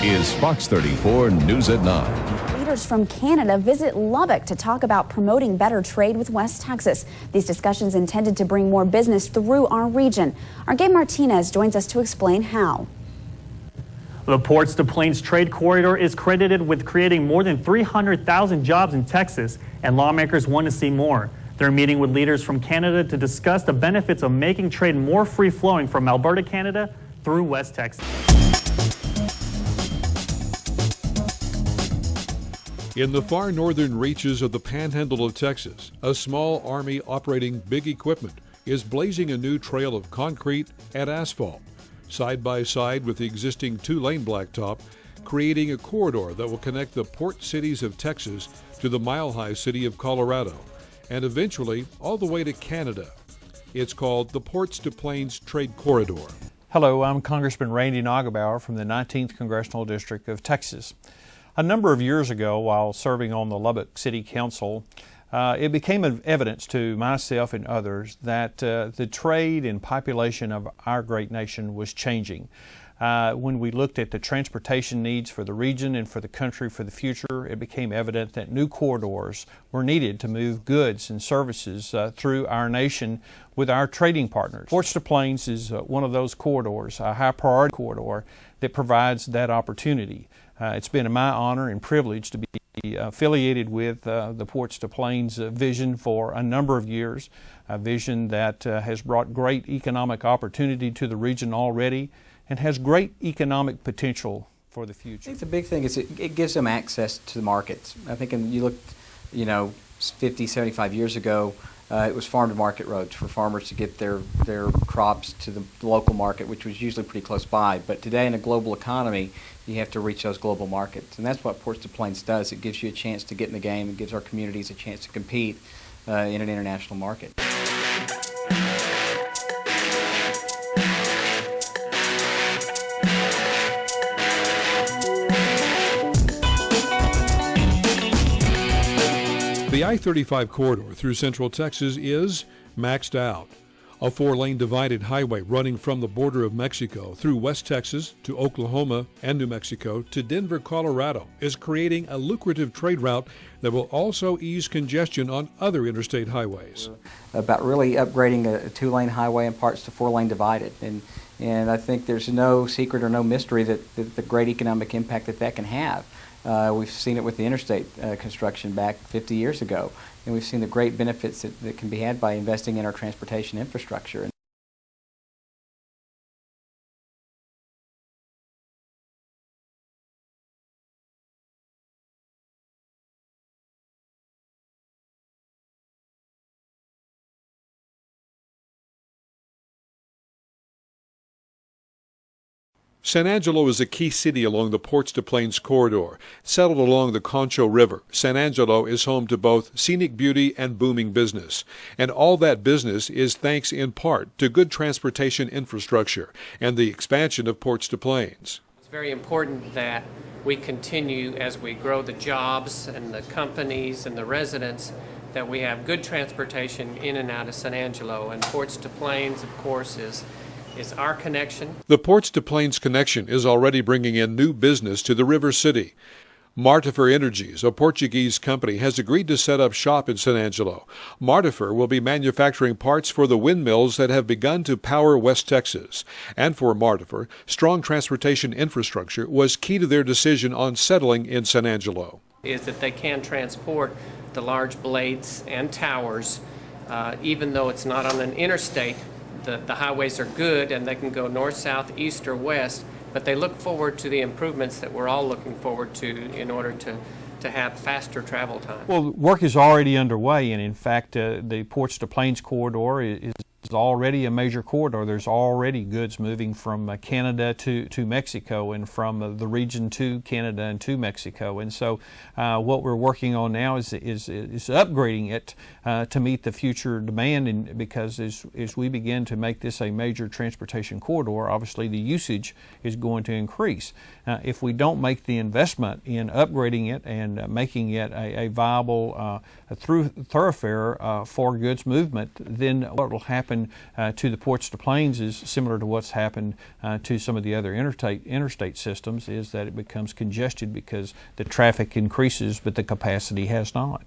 is Fox 34 News at 9. Leaders from Canada visit Lubbock to talk about promoting better trade with West Texas. These discussions intended to bring more business through our region. Our Gabe Martinez joins us to explain how. The Ports-to-Plains Trade Corridor is credited with creating more than 300,000 jobs in Texas, and lawmakers want to see more. They're meeting with leaders from Canada to discuss the benefits of making trade more free-flowing from Alberta, Canada through West Texas. In the far northern reaches of the panhandle of Texas, a small army operating big equipment is blazing a new trail of concrete and asphalt, side by side with the existing two-lane blacktop, creating a corridor that will connect the port cities of Texas to the mile-high city of Colorado, and eventually all the way to Canada. It's called the Ports-to-Plains Trade Corridor. Hello, I'm Congressman Randy Neugebauer from the 19th Congressional District of Texas. A number of years ago, while serving on the Lubbock City Council, it became evidence to myself and others that the trade and population of our great nation was changing. When we looked at the transportation needs for the region and for the country for the future, it became evident that new corridors were needed to move goods and services through our nation with our trading partners. Ports-to-Plains is one of those corridors, a high priority corridor that provides that opportunity. It's been my honor and privilege to be affiliated with the Ports-to-Plains vision for a number of years, a vision that has brought great economic opportunity to the region already and has great economic potential for the future. I think the big thing is it gives them access to the markets. I think you look, 50, 75 years ago, it was farm-to-market roads for farmers to get their crops to the local market, which was usually pretty close by. But today in a global economy, you have to reach those global markets. And that's what Ports-to-Plains does. It gives you a chance to get in the game. It gives our communities a chance to compete in an international market. The I-35 corridor through central Texas is maxed out. A four-lane divided highway running from the border of Mexico through West Texas to Oklahoma and New Mexico to Denver, Colorado is creating a lucrative trade route that will also ease congestion on other interstate highways. About really upgrading a two-lane highway in parts to four-lane divided. And I think there's no secret or no mystery that the great economic impact that can have. We've seen it with the interstate construction back 50 years ago, and we've seen the great benefits that can be had by investing in our transportation infrastructure. San Angelo is a key city along the Ports-to-Plains corridor. Settled along the Concho River, San Angelo is home to both scenic beauty and booming business. And all that business is thanks in part to good transportation infrastructure and the expansion of Ports-to-Plains. It's very important that we continue, as we grow the jobs and the companies and the residents, that we have good transportation in and out of San Angelo. And Ports-to-Plains, of course, is our connection. The Ports-to-Plains connection is already bringing in new business to the river city. Martifer Energies, a Portuguese company, has agreed to set up shop in San Angelo. Martifer will be manufacturing parts for the windmills that have begun to power West Texas. And for Martifer, strong transportation infrastructure was key to their decision on settling in San Angelo. Is that they can transport the large blades and towers, even though it's not on an interstate. The highways are good and they can go north, south, east, or west, but they look forward to the improvements that we're all looking forward to in order to have faster travel time. Well, work is already underway, and in fact, the Ports-to-Plains corridor is already a major corridor. There's already goods moving from Canada to Mexico and from the region to Canada and to Mexico. And so what we're working on now is upgrading it to meet the future demand, and because as we begin to make this a major transportation corridor, obviously the usage is going to increase. If we don't make the investment in upgrading it and making it a viable thoroughfare for goods movement, then what will happen happened to the Ports-to-Plains is similar to what's happened to some of the other interstate systems, is that it becomes congested because the traffic increases but the capacity has not.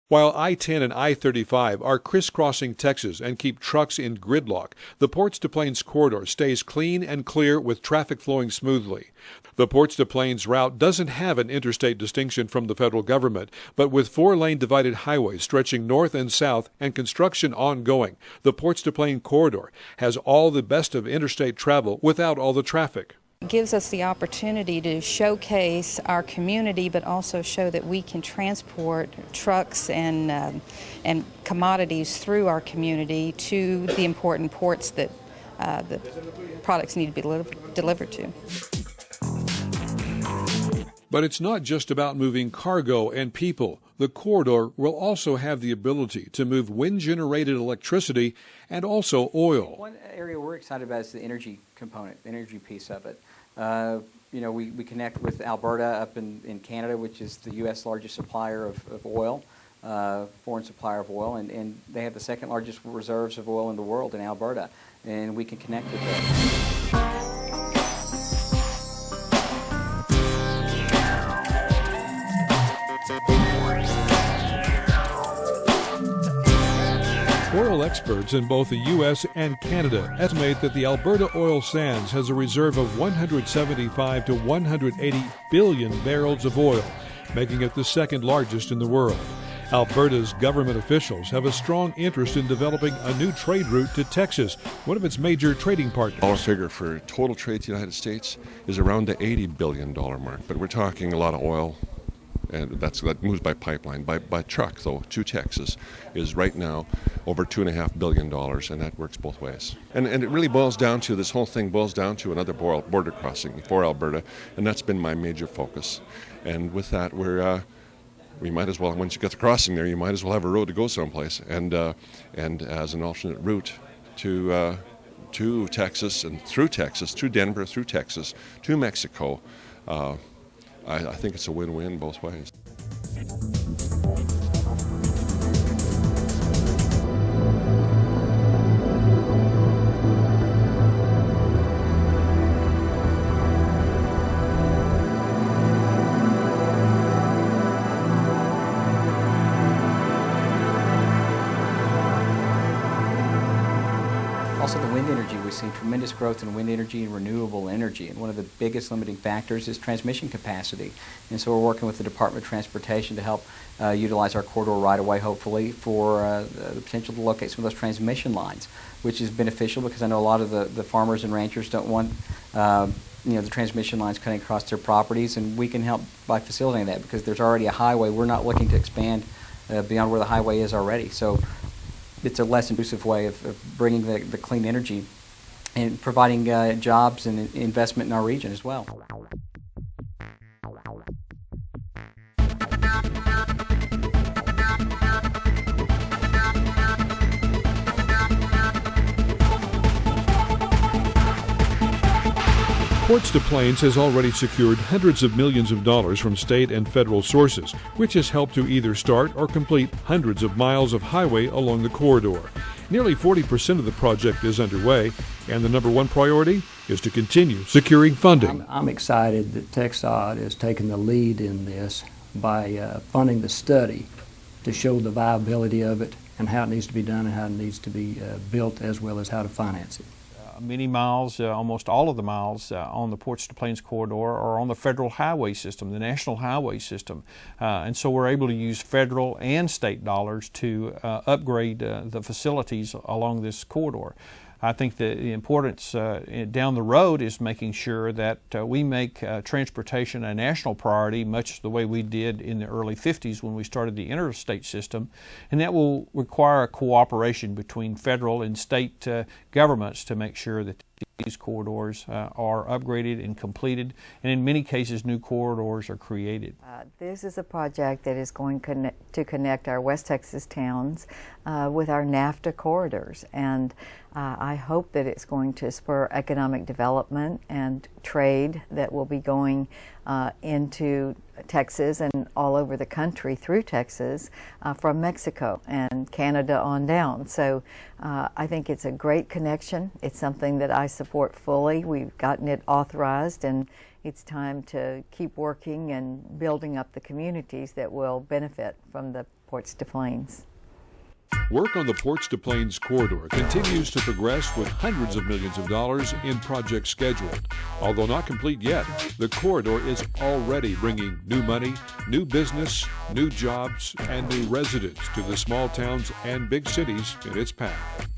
While I-10 and I-35 are crisscrossing Texas and keep trucks in gridlock, the Ports-to-Plains corridor stays clean and clear with traffic flowing smoothly. The Ports-to-Plains route doesn't have an interstate distinction from the federal government, but with 4-lane divided highways stretching north and south and construction ongoing, the Ports-to-Plains corridor has all the best of interstate travel without all the traffic. It gives us the opportunity to showcase our community, but also show that we can transport trucks and commodities through our community to the important ports that the products need to be delivered to. But it's not just about moving cargo and people. The corridor will also have the ability to move wind-generated electricity and also oil. One area we're excited about is the energy component, the energy piece of it. We connect with Alberta up in Canada, which is the U.S. largest supplier of oil, foreign supplier of oil, and they have the second largest reserves of oil in the world in Alberta, and we can connect with them. Oil experts in both the U.S. and Canada estimate that the Alberta oil sands has a reserve of 175 to 180 billion barrels of oil, making it the second largest in the world. Alberta's government officials have a strong interest in developing a new trade route to Texas, one of its major trading partners. Our figure for total trade to the United States is around the $80 billion mark, but we're talking a lot of oil. And that moves by pipeline. By truck, though, to Texas is right now over $2.5 billion, and that works both ways. And it really boils down to, this whole thing boils down to another border crossing for Alberta, and that's been my major focus. And with that, we might as well, once you get the crossing there, you might as well have a road to go someplace. And as an alternate route to Texas and through Texas, through Denver, through Texas, to Mexico, I think it's a win-win both ways. Also, the wind energy, we've seen tremendous growth in wind energy and renewable energy, and one of the biggest limiting factors is transmission capacity. And so we're working with the Department of Transportation to help utilize our corridor right away, hopefully, for the potential to locate some of those transmission lines, which is beneficial because I know a lot of the farmers and ranchers don't want the transmission lines cutting across their properties, and we can help by facilitating that because there's already a highway. We're not looking to expand beyond where the highway is already. So it's a less intrusive way of bringing the clean energy and providing jobs and investment in our region as well. Ports-to-Plains has already secured hundreds of millions of dollars from state and federal sources, which has helped to either start or complete hundreds of miles of highway along the corridor. Nearly 40% of the project is underway, and the number one priority is to continue securing funding. I'm excited that TxDOT is taking the lead in this by funding the study to show the viability of it and how it needs to be done and how it needs to be built, as well as how to finance it. Many miles, almost all of the miles on the Ports-to-Plains corridor are on the federal highway system, the national highway system. And so we're able to use federal and state dollars to upgrade the facilities along this corridor. I think the importance down the road is making sure that we make transportation a national priority, much the way we did in the early 50s when we started the interstate system, and that will require a cooperation between federal and state governments to make sure that these corridors are upgraded and completed, and in many cases new corridors are created. This is a project that is going to connect our West Texas towns with our NAFTA corridors, and I hope that it's going to spur economic development and trade that will be going into Texas and all over the country through Texas from Mexico and Canada on down. So I think it's a great connection. It's something that I support fully. We've gotten it authorized, and it's time to keep working and building up the communities that will benefit from the Ports-to-Plains. Work on the Ports-to-Plains corridor continues to progress with hundreds of millions of dollars in projects scheduled. Although not complete yet, the corridor is already bringing new money, new business, new jobs, and new residents to the small towns and big cities in its path.